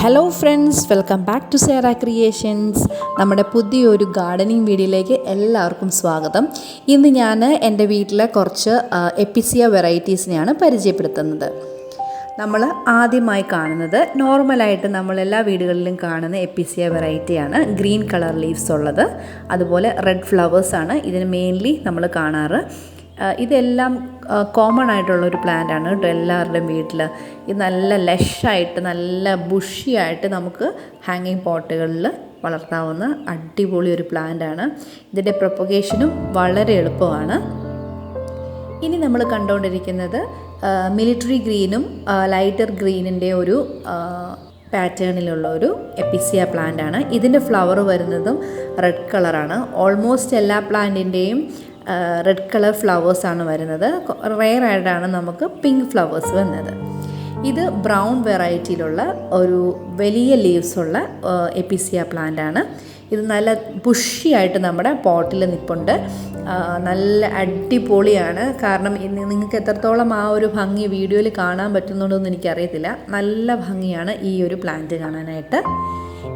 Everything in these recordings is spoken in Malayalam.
Hello friends, welcome back to Serah creations. നമ്മുടെ പുതിയൊരു ഗാർഡനിങ് വീഡിയോയിലേക്ക് എല്ലാവർക്കും സ്വാഗതം. ഇന്ന് ഞാൻ എൻ്റെ വീട്ടിലെ കുറച്ച് എപ്പിസിയ വെറൈറ്റീസിനെയാണ് പരിചയപ്പെടുത്തുന്നത്. നമ്മൾ ആദ്യമായി കാണുന്നത് നോർമലായിട്ട് നമ്മളെല്ലാ വീടുകളിലും കാണുന്ന എപ്പിസിയ വെറൈറ്റിയാണ്. ഗ്രീൻ കളർ ലീവ്സ് ഉള്ളത്, അതുപോലെ റെഡ് ഫ്ലവേഴ്സാണ് ഇതിന് മെയിൻലി നമ്മൾ കാണാറ്. ഇതെല്ലാം കോമൺ ആയിട്ടുള്ളൊരു പ്ലാന്റാണ് കേട്ടോ എല്ലാവരുടെയും വീട്ടിൽ. ഇത് നല്ല ലഷായിട്ട് നല്ല ബുഷിയായിട്ട് നമുക്ക് ഹാങ്ങിങ് പോട്ടുകളിൽ വളർത്താവുന്ന അടിപൊളി ഒരു പ്ലാന്റാണ്. ഇതിൻ്റെ പ്രൊപ്പഗേഷനും വളരെ എളുപ്പമാണ്. ഇനി നമ്മൾ കണ്ടുകൊണ്ടിരിക്കുന്നത് മിലിറ്ററി ഗ്രീനും ലൈറ്റർ ഗ്രീനിൻ്റെ ഒരു പാറ്റേണിലുള്ള ഒരു എപ്പിസിയ പ്ലാന്റാണ്. ഇതിൻ്റെ ഫ്ലവർ വരുന്നതും റെഡ് കളറാണ്. ഓൾമോസ്റ്റ് എല്ലാ പ്ലാന്റിൻ്റെയും റെഡ് കളർ ഫ്ലവേഴ്സാണ് വരുന്നത്. റെയറായിട്ടാണ് നമുക്ക് പിങ്ക് ഫ്ലവേഴ്സ് വരുന്നത്. ഇത് ബ്രൗൺ വെറൈറ്റിയിലുള്ള ഒരു വലിയ ലീവ്സുള്ള എപ്പിസിയ പ്ലാന്റാണ്. ഇത് നല്ല ബുഷിയായിട്ട് നമ്മുടെ പോട്ടിൽ നിൽപ്പുണ്ട്. നല്ല അടിപൊളിയാണ്. കാരണം നിങ്ങൾക്ക് എത്രത്തോളം ആ ഒരു ഭംഗി വീഡിയോയിൽ കാണാൻ പറ്റുന്നുണ്ടോ എന്ന് എനിക്കറിയത്തില്ല. നല്ല ഭംഗിയാണ് ഈ ഒരു പ്ലാന്റ് കാണാനായിട്ട്.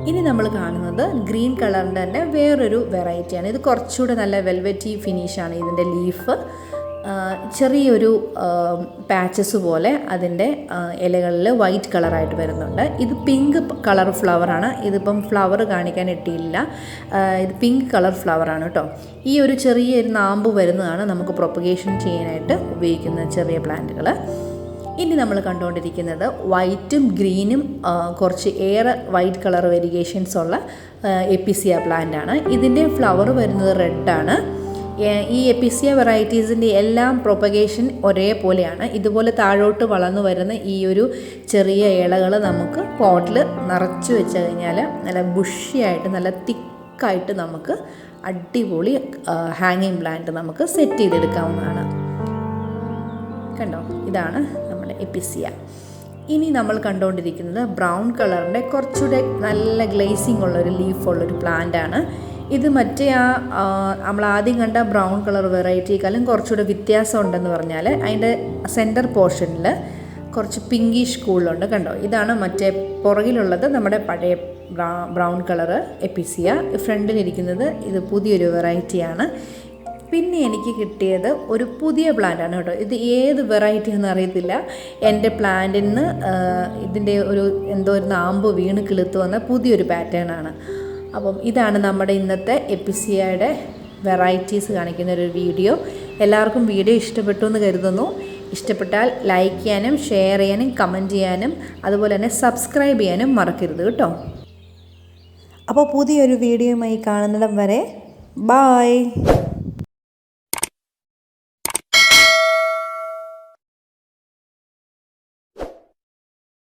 ഇനി നമ്മൾ കാണുന്നത് ഗ്രീൻ കളറിൻ്റെ തന്നെ വേറൊരു വെറൈറ്റിയാണ്. ഇത് കുറച്ചുകൂടെ നല്ല വെൽവെറ്റി ഫിനിഷാണ്. ഇതിൻ്റെ ലീഫ് ചെറിയൊരു പാച്ചസ് പോലെ അതിൻ്റെ ഇലകളിൽ വൈറ്റ് കളറായിട്ട് വരുന്നുണ്ട്. ഇത് പിങ്ക് കളർ ഫ്ലവറാണ്. ഇതിപ്പം ഫ്ലവർ കാണിക്കാൻ ഇട്ടില്ല. ഇത് പിങ്ക് കളർ ഫ്ലവറാണ് കേട്ടോ. ഈ ഒരു ചെറിയൊരു നാമ്പ് വരുന്നതാണ് നമുക്ക് പ്രൊപ്പഗേഷൻ ചെയ്യാനായിട്ട് ഉപയോഗിക്കുന്ന ചെറിയ പ്ലാന്റുകൾ. ഇനി നമ്മൾ കണ്ടുകൊണ്ടിരിക്കുന്നത് വൈറ്റും ഗ്രീനും കുറച്ച് ഏറെ വൈറ്റ് കളർ വേരിയേഷൻസ് ഉള്ള എപ്പിസിയ പ്ലാന്റാണ്. ഇതിൻ്റെ ഫ്ലവർ വരുന്നത് റെഡാണ്. ഈ എപ്പിസിയ വെറൈറ്റീസിൻ്റെ എല്ലാം പ്രൊപ്പഗേഷൻ ഒരേപോലെയാണ്. ഇതുപോലെ താഴോട്ട് വളർന്നു വരുന്ന ഈ ഒരു ചെറിയ ഇലകൾ നമുക്ക് പോട്ടിൽ നിറച്ച് വെച്ച് കഴിഞ്ഞാൽ നല്ല ബുഷിയായിട്ട് നല്ല തിക്കായിട്ട് നമുക്ക് അടിപൊളി ഹാങ്ങിങ് പ്ലാന്റ് നമുക്ക് സെറ്റ് ചെയ്തെടുക്കാവുന്നതാണ്. കണ്ടോ, ഇതാണ് നമ്മുടെ എപ്പിസിയ. ഇനി നമ്മൾ കണ്ടുകൊണ്ടിരിക്കുന്നത് ബ്രൗൺ കളറിൻ്റെ കുറച്ചുകൂടെ നല്ല ഗ്ലേസിങ് ഉള്ളൊരു ലീഫുള്ളൊരു പ്ലാന്റാണ്. ഇത് മറ്റേ നമ്മൾ ആദ്യം കണ്ട ബ്രൗൺ കളർ വെറൈറ്റിക്കാളും കുറച്ചുകൂടെ വ്യത്യാസം ഉണ്ടെന്ന് പറഞ്ഞാൽ അതിൻ്റെ സെൻറ്റർ പോർഷനിൽ കുറച്ച് പിങ്കിഷ് കൂളുണ്ട്. കണ്ടോ, ഇതാണ് മറ്റേ പുറകിലുള്ളത് നമ്മുടെ പഴയ ബ്രൗൺ കളറ് എപ്പിസിയ. ഫ്രണ്ടിലിരിക്കുന്നത് ഇത് പുതിയൊരു വെറൈറ്റിയാണ്. പിന്നെ എനിക്ക് കിട്ടിയത് ഒരു പുതിയ പ്ലാന്റാണ് കേട്ടോ. ഇത് ഏത് വെറൈറ്റി എന്ന് അറിയത്തില്ല. എൻ്റെ പ്ലാന്റിൽ നിന്ന് ഇതിൻ്റെ എന്തോ ഒരു നാമ്പ് വീണ് കിളുത്ത് വന്ന പുതിയൊരു പാറ്റേൺ ആണ്. അപ്പം ഇതാണ് നമ്മുടെ ഇന്നത്തെ എപ്പിസിയയുടെ വെറൈറ്റീസ് കാണിക്കുന്ന ഒരു വീഡിയോ. എല്ലാവർക്കും വീഡിയോ ഇഷ്ടപ്പെട്ടു എന്ന് കരുതുന്നു. ഇഷ്ടപ്പെട്ടാൽ ലൈക്ക് ചെയ്യാനും ഷെയർ ചെയ്യാനും കമൻറ്റ് ചെയ്യാനും അതുപോലെ തന്നെ സബ്സ്ക്രൈബ് ചെയ്യാനും മറക്കരുത് കേട്ടോ. അപ്പോൾ പുതിയൊരു വീഡിയോയുമായി കാണുന്നിടം വരെ ബായ്.